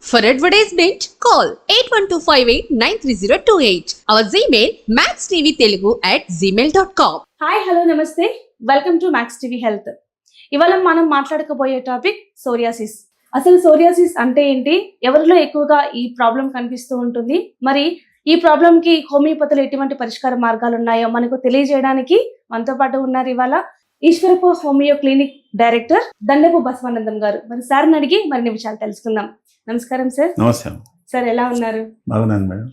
For advertisement, call 8125893028. Our Gmail maxtvtelugu@gmail.com. Hi hello నమస్తే, welcome to Max TV health. ఇవాళ మనం మాట్లాడకపోయే topic psoriasis. అసలు సోరియాసిస్ అంటే ఏంటి, ఎవరిలో ఎక్కువగా ఈ ప్రాబ్లం కనిపిస్తూ ఉంటుంది, మరి ఈ ప్రాబ్లం కి హోమియోపతిలో ఎటువంటి పరిష్కార మార్గాలు ఉన్నాయో మనకు తెలియజేయడానికి మనతో పాటు ఉన్నారు ఇవాళ ఈశ్వరపు హోమియో క్లినిక్ డైరెక్టర్ దండపు బసవానందం గారు. మరి సార్ని అడిగి మరిన్ని విషయాలు తెలుసుకుందాం. నమస్కారం సార్. నమస్కారం సార్, ఎలా ఉన్నారు? బాగున్నాను మేడం.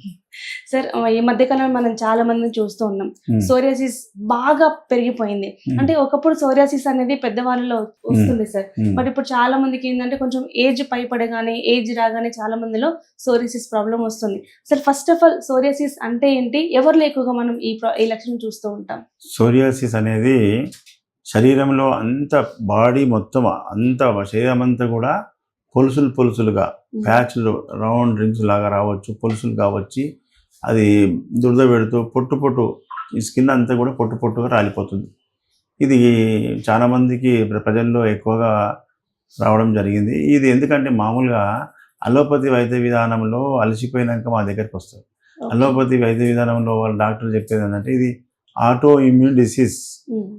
సార్, ఈ మధ్య కాలంలో మనం చాలా మందిని చూస్తూ ఉన్నాం, సోరియాసిస్ బాగా పెరిగిపోయింది. అంటే ఒకప్పుడు సోరియాసిస్ అనేది పెద్దవాళ్ళలో వస్తుంది సార్, బట్ ఇప్పుడు చాలా మందికి ఏంటంటే కొంచెం ఏజ్ పైపడగానే, ఏజ్ రాగానే చాలా మందిలో సోరియాసిస్ ప్రాబ్లం వస్తుంది. Sir, first of all psoriasis అంటే ఏంటి, ఎవరిలో ఎక్కువగా మనం ఈ లక్షణం చూస్తూ ఉంటాం? సోరియాసిస్ అనేది శరీరంలో అంత బాడీ మొత్తం అంత శరీరం అంతా కూడా పొలుసులుగా ప్యాచ్లు రౌండ్ రింగ్స్ లాగా రావచ్చు, పొలుసులుగా వచ్చి అది దురద పెడుతూ పొట్టు ఈ స్కిన్ అంతా కూడా పొట్టుగా రాలిపోతుంది. ఇది చాలామందికి ప్రజల్లో ఎక్కువగా రావడం జరిగింది. ఇది ఎందుకంటే మామూలుగా అలోపతి వైద్య విధానంలో అలసిపోయినాక మా దగ్గరికి వస్తారు. అలోపతి వైద్య విధానంలో వాళ్ళ డాక్టర్ చెప్పేది ఏంటంటే ఇది ఆటో ఇమ్యూన్ డిసీజ్,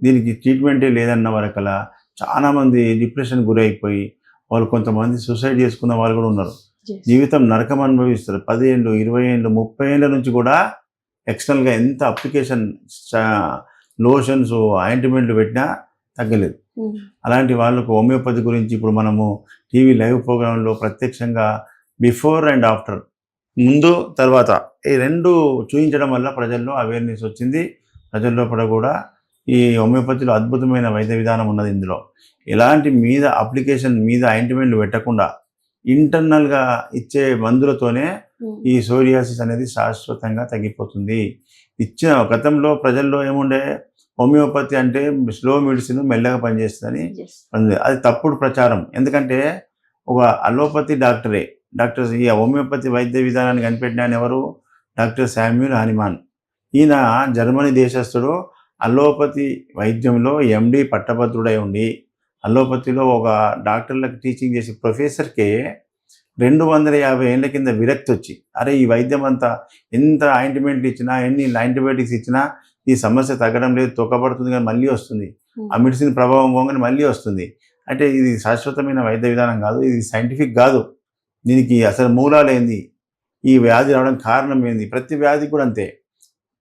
దీనికి ట్రీట్మెంటే లేదన్న వరకలా చాలామంది డిప్రెషన్ గురైపోయి వాళ్ళు కొంతమంది సూసైడ్ చేసుకున్న వాళ్ళు కూడా ఉన్నారు. జీవితం నరకం అనుభవిస్తారు. 10 ఏళ్ళు, 20 ఏళ్ళు, 30 ఏళ్ళ నుంచి కూడా ఎక్స్టర్నల్గా ఎంత అప్లికేషన్ లోషన్స్, ఆయింట్మెంట్లు పెట్టినా తగ్గలేదు. అలాంటి వాళ్ళకు హోమియోపతి గురించి ఇప్పుడు మనము టీవీ లైవ్ ప్రోగ్రాంలో ప్రత్యక్షంగా బిఫోర్ అండ్ ఆఫ్టర్, ముందు తర్వాత, ఈ రెండు చూపించడం వల్ల ప్రజల్లో అవేర్నెస్ వచ్చింది. ప్రజల్లో కూడా ఈ హోమియోపతిలో అద్భుతమైన వైద్య విధానం ఉన్నది. ఇందులో ఎలాంటి మీద అప్లికేషన్ మీద ఆయింట్మెంట్లు పెట్టకుండా ఇంటర్నల్గా ఇచ్చే మందులతోనే ఈ సోరియాసిస్ అనేది శాశ్వతంగా తగ్గిపోతుంది. ఇచ్చిన గతంలో ప్రజల్లో ఏముండే, హోమియోపతి అంటే స్లో మెడిసిన్, మెల్లగా పనిచేస్తుందని, అది తప్పుడు ప్రచారం. ఎందుకంటే ఒక అలోపతి డాక్టర్స్ ఈ హోమియోపతి వైద్య విధానాన్ని కనిపెట్టిన ఎవరు? Doctor Samuel Hahnemann. ఈయన జర్మనీ దేశస్థుడు. అలోపతి వైద్యంలో MD పట్టభద్రుడై ఉండి అలోపతిలో ఒక డాక్టర్లకు టీచింగ్ చేసే ప్రొఫెసర్కే 250 ఏళ్ళ కింద విరక్తి వచ్చి, అరే ఈ వైద్యం అంతా ఎంత ఆయింట్మెంట్లు ఇచ్చినా, ఎన్ని యాంటీబయాటిక్స్ ఇచ్చినా ఈ సమస్య తగ్గడం లేదు, తొక్కబడుతుంది కానీ మళ్ళీ వస్తుంది, ఆ మెడిసిన్ ప్రభావం పోగానే మళ్ళీ వస్తుంది. అంటే ఇది శాశ్వతమైన వైద్య విధానం కాదు, ఇది సైంటిఫిక్ కాదు. దీనికి అసలు మూలాలు ఏంది, ఈ వ్యాధి రావడానికి కారణం ఏంది, ప్రతి వ్యాధికి కూడా అంతే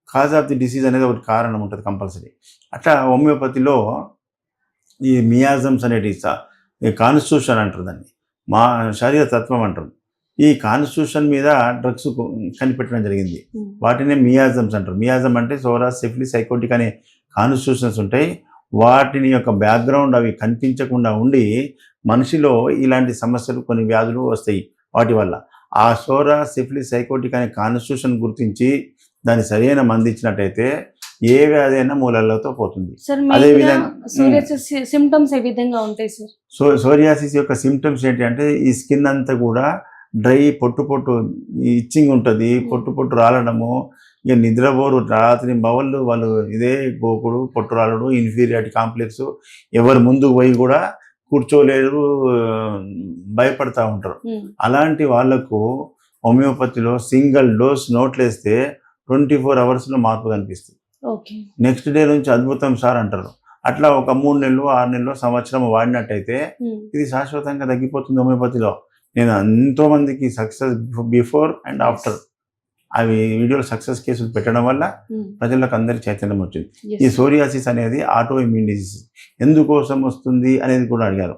కాజ్ ఆఫ్ ది డిసీజ్ అనేది ఒకటి కారణం ఉంటుంది కంపల్సరీ. అట్లా హోమియోపతిలో ఈ మియాజమ్స్ అనేటి కాన్స్టిట్యూషన్ అంటారు, దాన్ని మా శరీర తత్వం అంటారు. ఈ కాన్స్టిట్యూషన్ మీద డ్రగ్స్ కనిపెట్టడం జరిగింది. వాటినే మియాజమ్స్ అంటారు. మియాజమ్ అంటే సోరా, సిఫిలిస్, సైకోటిక్ అనే కాన్స్టిట్యూషన్స్ ఉంటాయి. వాటిని యొక్క బ్యాక్గ్రౌండ్ అవి కనిపించకుండా ఉండి మనిషిలో ఇలాంటి సమస్యలు, కొన్ని వ్యాధులు వస్తాయి వాటి వల్ల. ఆ సోరా, సిఫిలిస్, సైకోటిక్ అనే కాన్స్టిట్యూషన్ గుర్తించి దాన్ని సరైన మందించినట్టయితే ఏ వ్యాధి అయినా మూలలతో పోతుంది. అదే విధంగా సిమ్టమ్స్ ఏ విధంగా ఉంటాయి సార్? సోరియాసిస్ యొక్క సిమ్టమ్స్ ఏంటి అంటే ఈ స్కిన్ అంతా కూడా డ్రై, పొట్టు ఇచ్చింగ్ ఉంటుంది, పొట్టు రాలడము, ఇక నిద్రపోరు, రాత్రి వాళ్ళు ఇదే గోకుడు, పొట్టు రాలడు, ఇన్ఫీరియారిటీ కాంప్లెక్స్, ఎవరు ముందుకు పోయి కూడా కూర్చోలేరు, భయపడతా ఉంటారు. అలాంటి వాళ్లకు హోమియోపతిలో సింగిల్ డోస్ నోట్లేస్తే 24 అవర్స్లో మార్పు కనిపిస్తుంది. నెక్స్ట్ డే నుంచి అద్భుతం సార్ అంటారు. అట్లా ఒక 3 నెలలు, 6 నెలలు, సంవత్సరం వాడినట్టయితే ఇది శాశ్వతంగా తగ్గిపోతుంది హోమియోపతిలో. నేను ఎంతో మందికి సక్సెస్ బిఫోర్ అండ్ ఆఫ్టర్ అవి వీడియోలు సక్సెస్ కేసులు పెట్టడం వల్ల ప్రజలకు అందరికీ చైతన్యం వచ్చింది. ఈ సోరియాసిస్ అనేది ఆటో ఇమ్యూన్ డిసీజ్. ఎందుకోసం వస్తుంది అనేది కూడా అడిగారు.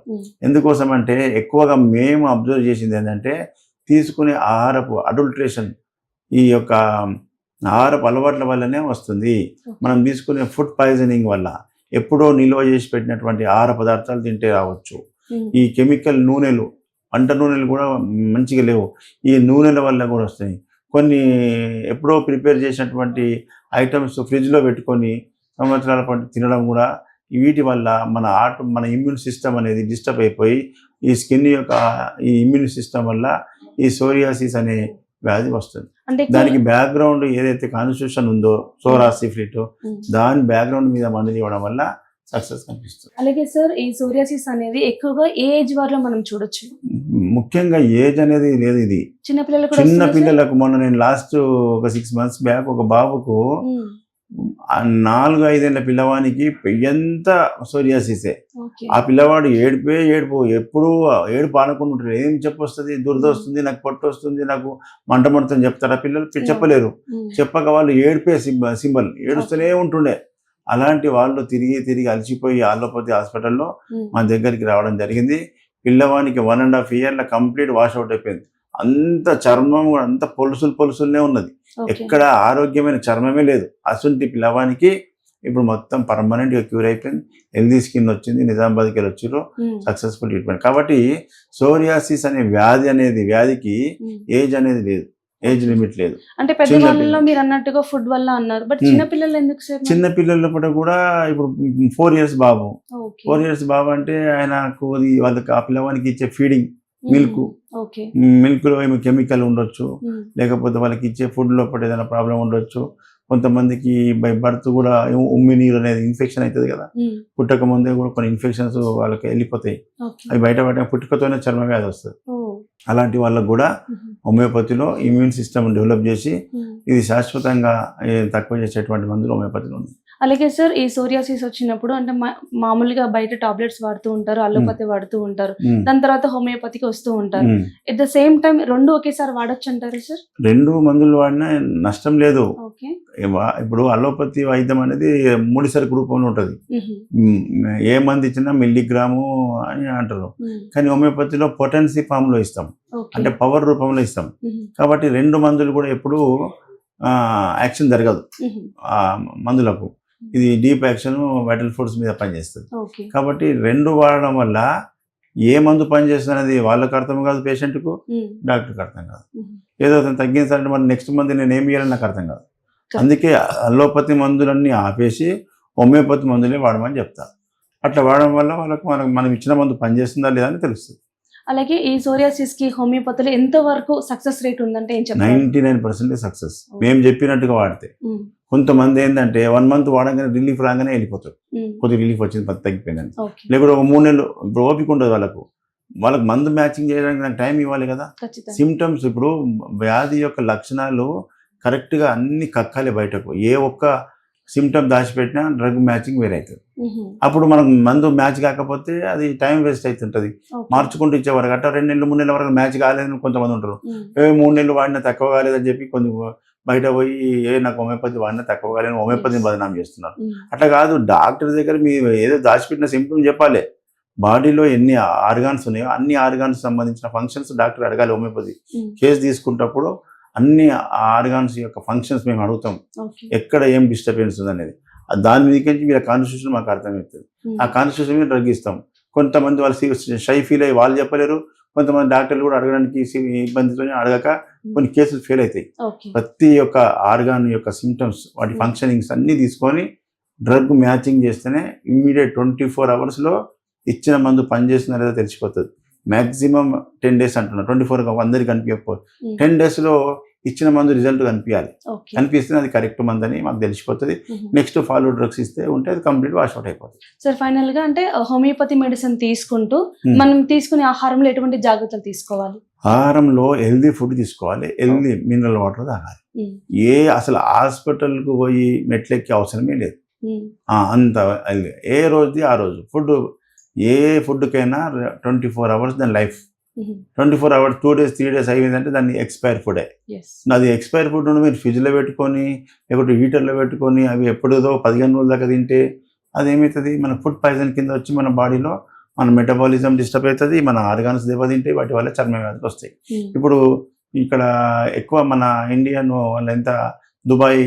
ఎందుకోసం అంటే ఎక్కువగా మేము అబ్జర్వ్ చేసింది ఏంటంటే తీసుకునే ఆహారపు అడల్ట్రేషన్, ఈ యొక్క ఆహారపు అలవాట్ల వల్లనే వస్తుంది. మనం తీసుకునే ఫుడ్ పాయిజనింగ్ వల్ల, ఎప్పుడో నిల్వ చేసి పెట్టినటువంటి ఆహార పదార్థాలు తింటే రావచ్చు. ఈ కెమికల్ నూనెలు, వంట నూనెలు కూడా మంచిగా లేవు, ఈ నూనెల వల్ల కూడా వస్తాయి. కొన్ని ఎప్పుడో ప్రిపేర్ చేసినటువంటి ఐటమ్స్ ఫ్రిడ్జ్లో పెట్టుకొని సంవత్సరాల పాటు తినడం కూడా, వీటి వల్ల మన ఇమ్యూన్ సిస్టమ్ అనేది డిస్టర్బ్ అయిపోయి ఈ స్కిన్ యొక్క ఈ ఇమ్యూన్ సిస్టమ్ వల్ల ఈ సోరియాసిస్ అనే వ్యాధి వస్తుంది. దానికి బ్యాక్గ్రౌండ్ ఏదైతే కాన్స్టిట్యూషన్ ఉందో సోరా, సిఫిలిస్, దాని బ్యాక్గ్రౌండ్ మీద మందులు ఇవ్వడం వల్ల సక్సెస్ కనిపిస్తుంది. అలాగే సార్, ఈ సోరియాసిస్ అనేది ఎక్కువగా ఏ ఏజ్ వారిలో మనం చూడొచ్చు? ముఖ్యంగా ఏజ్ అనేది లేదు. ఇది చిన్నపిల్లలు కూడా చిన్న వస్తుందా సార్? పిల్లలకు మొన్న నేను లాస్ట్ ఒక 6 months బ్యాక్ ఒక బాబుకు ఉమ్, 4-5 ఏళ్ల పిల్లవానికి ఎంత సోరియాసిసే. ఓకే. ఆ పిల్లవాడు ఏడుపు ఎప్పుడు ఏడుపు ఆనుకుని ఉంటాడు. ఏం చెప్పొస్తుంది, దురద వస్తుంది, నాకు పొట్టు వస్తుంది, నాకు మంట మండుతుంది చెప్తారు. ఆ పిల్లలు చెప్పలేరు. ఉమ్, చెప్పక వాళ్ళు ఏడిపే సింబల్ ఏడుస్తూనే ఉంటుండే. అలాంటి వాళ్ళు తిరిగి అలసిపోయి అలోపతి హాస్పిటల్లో ఉమ్, మన దగ్గరికి రావడం జరిగింది. పిల్లవానికి 1.5 year కంప్లీట్ వాష్ అవుట్ అయిపోయింది. అంత చర్మం కూడా అంత పొలుసులనే ఉన్నది. ఓకే. ఎక్కడ ఆరోగ్యమైన చర్మమే లేదు. అసంటి పిల్లవానికి ఇప్పుడు మొత్తం పర్మనెంట్గా క్యూర్ అయిపోయింది. హెల్దీ స్కిన్ వచ్చింది. నిజామాబాద్కి వెళ్ళి వచ్చిర్రు. ఉమ్, సక్సెస్ఫుల్ ట్రీట్మెంట్. కాబట్టి సోరియాసిస్ అనే వ్యాధికి ఉమ్. ఏజ్ అనేది లేదు, ఏజ్ లిమిట్ లేదు. అంటే చిన్న పెద్దవాళ్ళలో పిల్లలు. మీరు అన్నట్టుగా ఫుడ్ వల్ల అన్నారు, బట్ ఉమ్. చిన్న పిల్లలు ఎందుకు సార్ మరి? చిన్న పిల్లల కూడా ఇప్పుడు 4 years బాబు. ఓకే. 4 years బాబు అంటే ఆయనకు వాళ్ళకి ఆ పిల్లవానికి ఇచ్చే ఫీడింగ్ ఉమ్, మిల్క్, ఓకే. మిల్క్లో ఏమో కెమికల్ ఉండొచ్చు, ఉమ్, లేకపోతే వాళ్ళకి ఇచ్చే ఫుడ్ లోపల ఏదైనా ప్రాబ్లం ఉండొచ్చు. కొంతమందికి బై బర్త్ కూడా ఉమ్మి నీరు అనేది ఇన్ఫెక్షన్ అవుతుంది కదా. ఉమ్, పుట్టక ముందే కూడా కొన్ని ఇన్ఫెక్షన్స్ వాళ్ళకి వెళ్ళిపోతాయి. ఓకే. అవి బయట పుట్టుకతోనే చర్మ వ్యాధి వస్తుంది. ఓ, అలాంటి వాళ్ళకు కూడా ఉమ్, హోమియోపతిలో ఇమ్యూన్ సిస్టమ్ డెవలప్ చేసి ఉమ్. ఇది శాశ్వతంగా తక్కువ చేసేటువంటి మందులు హోమియోపతిలో ఉంది. అలాగే సార్, ఈ సోరియాసిస్ వచ్చినప్పుడు అంటే మామూలుగా బయట టాబ్లెట్స్ వాడుతూ ఉంటారు, అలోపతి వాడుతూ ఉంటారు, ఉమ్, దాని తర్వాత హోమియోపతికి వస్తూ ఉంటారు. ఉమ్. ఎట్ ద సేమ్ టైం రెండు ఒకేసారి వాడొచ్చు అంటారు సార్? 2 మందులు వాడినా నష్టం లేదు. ఓకే. ఇప్పుడు అలోపతి వైద్యం అనేది ముడిసరుకు రూపంలో ఉంటుంది. ఉహు, ఏ మంది ఇచ్చినా మిల్లీగ్రాము అని అంటారు. ఉమ్, కానీ హోమియోపతిలో పొటెన్సీ ఫామ్లో ఇస్తాం, ఓకే. అంటే పవర్ రూపంలో ఇస్తాం. ఉహు, కాబట్టి 2 మందులు కూడా ఎప్పుడూ యాక్షన్ జరగదు ఉహు, ఆ మందులకు. ఇది డీప్ యాక్షన్ వైటల్ ఫోర్స్ మీద పనిచేస్తుంది. ఓకే. కాబట్టి 2 వాడడం వల్ల ఏ మందు పనిచేస్తుంది అనేది వాళ్ళకి అర్థం కాదు, పేషెంట్కు, ఉమ్, డాక్టర్కి అర్థం కాదు. ఉహు, ఏదో అతను తగ్గించాలంటే మరి నెక్స్ట్ మంత్ నేను ఏం చేయాలని నాకు అర్థం కాదు. Correct. అందుకే అలోపతి మందులన్నీ ఆపేసి హోమియోపతి మందులే వాడమని చెప్తా. అట్లా వాడడం వల్ల వాళ్ళకు మనం ఇచ్చిన మందు పనిచేస్తుందా లేదా అని తెలుస్తుంది. అలాగే ఈ సోరియాసిస్ కి హోమియోపతిలో ఎంత వరకు సక్సెస్ రేట్ ఉందంటే ఏం చెప్తారు? 99% సక్సెస్ మేము చెప్పినట్టుగా వాడితే. ఉమ్, కొంతమంది ఏంటంటే 1 month వాడగానే రిలీఫ్ రాగానే వెళ్ళిపోతారు. ఉమ్, కొద్ది రిలీఫ్ వచ్చింది, పది తగ్గిపోయిందని. ఓకే. లేకపోతే ఒక 3 నెలలు ఇప్పుడు ఓపిక ఉండదు వాళ్ళకు మందు మ్యాచింగ్ చేయడానికి నాకు టైం ఇవ్వాలి కదా. ఖచ్చితంగా. సిమ్టమ్స్ ఇప్పుడు వ్యాధి యొక్క లక్షణాలు కరెక్ట్గా అన్ని కక్కాలి బయటకు. ఏ ఒక్క సిమ్టమ్ దాచిపెట్టినా డ్రగ్ మ్యాచింగ్ వేరే అవుతుంది. ఉహు, అప్పుడు మనం మందు మ్యాచ్ కాకపోతే అది టైం వేస్ట్ అవుతుంటుంది. ఓకే. మార్చుకుంటూ ఇచ్చేవారు అట్లా 2 నెలలు 3 నెలల వరకు మ్యాచ్ కాలేదని కొంతమంది ఉంటారు. ఉమ్, 3 నెలలు వాడినా తక్కువ కాలేదని చెప్పి కొంచెం బయట పోయి నాకు హోమియోపతి వాడినా తక్కువ కాలేదని హోమియోపతిని బదనాం చేస్తున్నారు. ఉమ్, అట్లా కాదు, డాక్టర్ దగ్గర మీరు ఏదో దాచిపెట్టిన సిమ్టమ్ చెప్పాలి. బాడీలో ఎన్ని ఆర్గాన్స్ ఉన్నాయో అన్ని ఆర్గాన్స్ సంబంధించిన ఫంక్షన్స్ డాక్టర్ అడగాలి. హోమియోపతి ఉమ్, కేసు తీసుకుంటప్పుడు అన్ని ఆర్గాన్స్ యొక్క ఫంక్షన్స్ మేము అడుగుతాం, ఓకే. ఎక్కడ ఏం డిస్టర్బెన్స్ ఉందనేది. దాని మీదకి మీరు కాన్స్టిట్యూషన్ మాకు అర్థమవుతుంది. ఉమ్, ఆ కాన్స్టిట్యూషన్ మీద డ్రగ్ ఇస్తాం. కొంతమంది వాళ్ళు షై ఫీల్ అయ్యి వాళ్ళు చెప్పలేరు. కొంతమంది డాక్టర్లు కూడా అడగడానికి ఇబ్బందితో అడగక కొన్ని కేసులు ఫెయిల్ అవుతాయి. ఓకే. ప్రతి ఒక్క ఆర్గాన్ యొక్క సిమ్టమ్స్ వాటి ఫంక్షనింగ్స్ అన్నీ తీసుకొని డ్రగ్ మ్యాచింగ్ చేస్తేనే ఇమ్మీడియట్ 24 hours ఇచ్చిన మందు పనిచేస్తుందో లేదో తెలిసిపోతుంది. మ్యాక్సిమం 10 days అంటున్నారు. 24 అందరికి కనిపించకపోతే ఉమ్, 10 days ఇచ్చిన మందు రిజల్ట్ కనిపించాలి. ఓకే. కనిపిస్తే అది కరెక్ట్ మందు అని మాకు తెలిసిపోతుంది. ఉహు. నెక్స్ట్ ఫాలో డ్రగ్స్ ఇస్తే ఉంటే అది కంప్లీట్ వాష్అవుట్ అయిపోతుంది. సార్, ఫైనల్ గా అంటే హోమియోపతి మెడిసిన్ తీసుకుంటూ Hmm. మనం తీసుకునే ఆహారంలో ఎటువంటి జాగ్రత్తలు తీసుకోవాలి? ఆహారంలో హెల్దీ ఫుడ్ తీసుకోవాలి, హెల్దీ మినరల్ వాటర్ తాగాలి. ఉమ్, అసలు హాస్పిటల్కు పోయి మెట్లెక్కే అవసరమే లేదు. ఉమ్, అంత healthy. ఏ రోజుది ఆ రోజు ఫుడ్. ఏ ఫుడ్కైనా 24 hours దాని లైఫ్. ఉహు, 24 hours 2 days 3 days అయిందంటే దాన్ని ఎక్స్పైర్ ఫుడే. yes. అది ఎక్స్పైర్ ఫుడ్ మీరు ఫ్రిడ్జ్లో పెట్టుకొని లేకపోతే హీటర్లో పెట్టుకొని అవి ఎప్పుడో 15 రోజుల దాకా తింటే అదేమవుతుంది, మన ఫుడ్ పాయిజన్ కింద వచ్చి మన బాడీలో మన మెటబాలిజం డిస్టర్బ్ అవుతుంది, మన ఆర్గాన్స్ దెబ్బతింటే వాటి వల్ల చర్మ వ్యాధులు వస్తాయి. ఉమ్, ఇప్పుడు ఇక్కడ ఎక్కువ మన ఇండియన్ వాళ్ళు ఎంత దుబాయ్,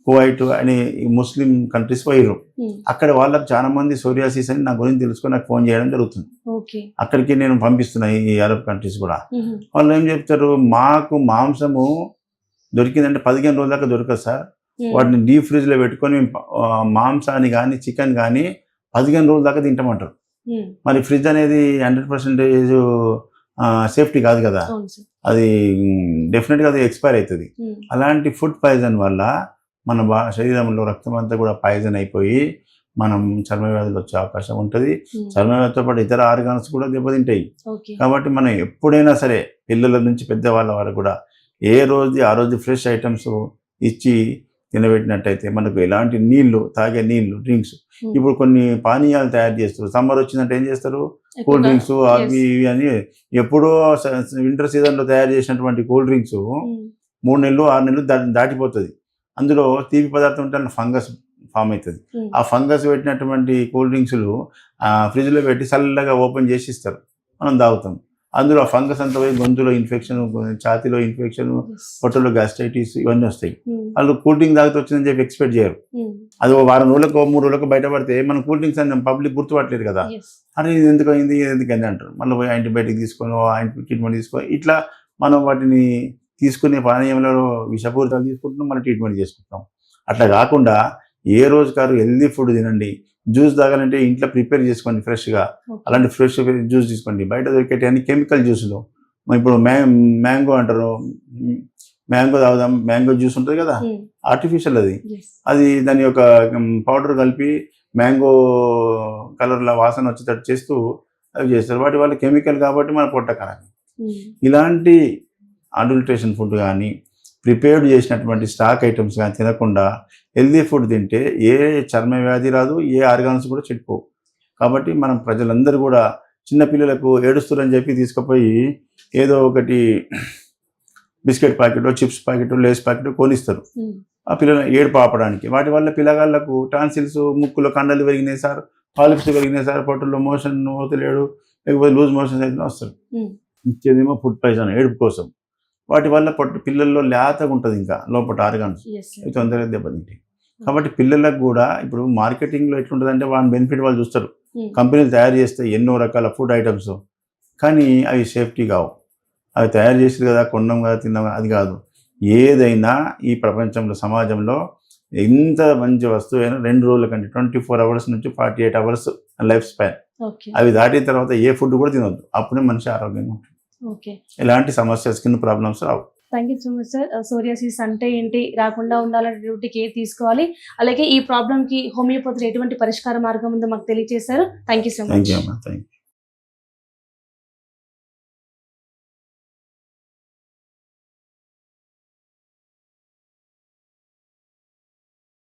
కువైట్ అని ముస్లిం కంట్రీస్ పోయిర్రు. ఉమ్, అక్కడ వాళ్ళకి చాలా మంది సోరియాసిస్ అని నా గురించి తెలుసుకొని నాకు ఫోన్ చేయడం జరుగుతుంది. ఓకే. అక్కడికి నేను పంపిస్తున్నా ఈ అరబ్ కంట్రీస్ కూడా. ఉహు, వాళ్ళు ఏం చెప్తారు, మాకు మాంసము దొరికిందంటే 15 రోజుల దాకా దొరకదు సార్. ఉమ్, వాటిని డీప్ ఫ్రిడ్జ్లో పెట్టుకొని మాంసాన్ని కానీ చికెన్ కానీ 15 రోజుల దాకా తింటామంటారు. ఉమ్, మరి ఫ్రిడ్జ్ అనేది 100% సేఫ్టీ కాదు కదా. అవును సార్. అది డెఫినెట్గా అది ఎక్స్పైర్ అవుతుంది. ఉమ్, అలాంటి ఫుడ్ పాయిజన్ వల్ల మన శరీరంలో రక్తం అంతా కూడా పాయిజన్ అయిపోయి మనం చర్మ వ్యాధులు వచ్చే అవకాశం ఉంటుంది. చర్మ వ్యాధితో పాటు ఇతర ఆర్గాన్స్ కూడా దెబ్బతింటాయి. ఓకే. కాబట్టి మనం ఎప్పుడైనా సరే పిల్లల నుంచి పెద్దవాళ్ళ వరకు కూడా ఏ రోజు ఆ రోజు ఫ్రెష్ ఐటమ్స్ ఇచ్చి తినబెట్టినట్టయితే మనకు ఎలాంటి నీళ్లు, తాగే నీళ్లు, డ్రింక్స్, ఇప్పుడు కొన్ని పానీయాలు తయారు చేస్తారు. సమ్మర్ వచ్చిందంటే ఏం చేస్తారు, కూల్ డ్రింక్స్ అవి ఇవి అని. ఎప్పుడో వింటర్ సీజన్లో తయారు చేసినటువంటి కూల్ డ్రింక్స్ 3 నెలలు 6 నెలలు దాటిపోతుంది. అందులో తీపి పదార్థం ఉంటే ఫంగస్ ఫామ్ అవుతుంది. ఆ ఫంగస్ పెట్టినటువంటి కూల్ డ్రింక్స్లు ఫ్రిడ్జ్లో పెట్టి చల్లగా ఓపెన్ చేసి ఇస్తారు, మనం తాగుతాం. అందులో ఆ ఫంగస్ అంతా పోయి గొంతులో ఇన్ఫెక్షన్, ఛాతీలో ఇన్ఫెక్షన్, పొట్టలో గ్యాస్ట్రైటిస్ ఇవన్నీ వస్తాయి. వాళ్ళు కూల్ డ్రింక్ తాగితే వచ్చిందని చెప్పి ఎక్స్పెక్ట్ చేయరు. అది 1 వారం రోజులకు 3 రోజులకు బయటపడితే మనం కూల్ డ్రింక్స్ అని పబ్లిక్ గుర్తుపట్టలేదు కదా, అరే ఇది ఎందుకు అయింది ఎందుకని అంటారు. మళ్ళీ పోయి యాంటీబయాటిక్ తీసుకొని ట్రీట్మెంట్ తీసుకొని ఇట్లా మనం వాటిని తీసుకునే పానీయంలో విషపూరితాలు తీసుకుంటున్నాం, మనం ట్రీట్మెంట్ చేసుకుంటాం. అట్లా కాకుండా ఏ రోజు కారు హెల్దీ ఫుడ్ తినండి. జ్యూస్ తాగాలంటే ఇంట్లో ప్రిపేర్ చేసుకోండి ఫ్రెష్గా. అలాంటి ఫ్రెష్ జ్యూస్ తీసుకోండి. బయట దొరికేటి అన్ని కెమికల్ జ్యూసులు. ఇప్పుడు మ్యాంగో అంటారు, మ్యాంగో తాగుదాం, మ్యాంగో జ్యూస్ ఉంటుంది కదా, ఆర్టిఫిషియల్ అది దాని యొక్క పౌడర్ కలిపి మ్యాంగో కలర్ల వాసన వచ్చేటట్టు చేస్తూ అవి చేస్తారు. వాటి వల్ల కెమికల్ కాబట్టి మన పొట్ట ఖరాబ్. ఇలాంటి అడల్ట్రేషన్ ఫుడ్ కానీ ప్రిపేర్డ్ చేసినటువంటి స్టాక్ ఐటమ్స్ కానీ తినకుండా హెల్దీ ఫుడ్ తింటే ఏ చర్మ వ్యాధి రాదు, ఏ ఆర్గాన్స్ కూడా చెడిపోవు. కాబట్టి మనం ప్రజలందరూ కూడా చిన్నపిల్లలకు ఏడుస్తురని చెప్పి తీసుకుపోయి ఏదో ఒకటి biscuit packet, chips packet, Lays packet కొనిస్తారు ఆ పిల్లలు ఏడుపు ఆపడానికి. వాటి వల్ల పిల్లగాళ్ళకు టాన్సిల్స్, ముక్కులో కండలు పెరిగినాయి సార్, పాలిప్స్ పెరిగినాయి సార్, పొట్టులో మోషన్ పోతలేడు, లేకపోతే లూజ్ మోషన్స్ అయితే వస్తారు. ఇచ్చేదేమో ఫుడ్ పాయిజన్ ఏడుపు కోసం. వాటి వల్ల పిల్లల్లో లేతగా ఉంటుంది, ఇంకా లోపల ఆర్గాన్స్ అవి తొందరగా దెబ్బతింటాయి. కాబట్టి పిల్లలకు కూడా ఇప్పుడు మార్కెటింగ్లో ఎట్లుంటుందంటే వాళ్ళ బెనిఫిట్ వాళ్ళు చూస్తారు. కంపెనీలు తయారు చేస్తే ఎన్నో రకాల ఫుడ్ ఐటమ్స్, కానీ అవి సేఫ్టీ కావు. అవి తయారు చేసేది కదా, కొన్నాం కదా, తిన్నాం అది కాదు. ఏదైనా ఈ ప్రపంచంలో సమాజంలో ఎంత మంచి వస్తువు అయినా 2 రోజుల కంటే 24 hours నుంచి 48 hours లైఫ్ స్పాన్. అవి దాటిన తర్వాత ఏ ఫుడ్ కూడా తినొద్దు. అప్పుడే మనిషి ఆరోగ్యంగా ఉంటుంది. ఎలాంటి సమస్య, skin problems Rao. Thank you so much sir. Psoriasis అంటే ఏంటి, రాకుండా ఉండాలంటే కేర్ తీసుకోవాలి, అలాగే ఈ ప్రాబ్లంకి హోమియోపతిలో ఎటువంటి పరిష్కార మార్గం ఉందో మాకు తెలియజేశారు. Thank you so much. Thank you.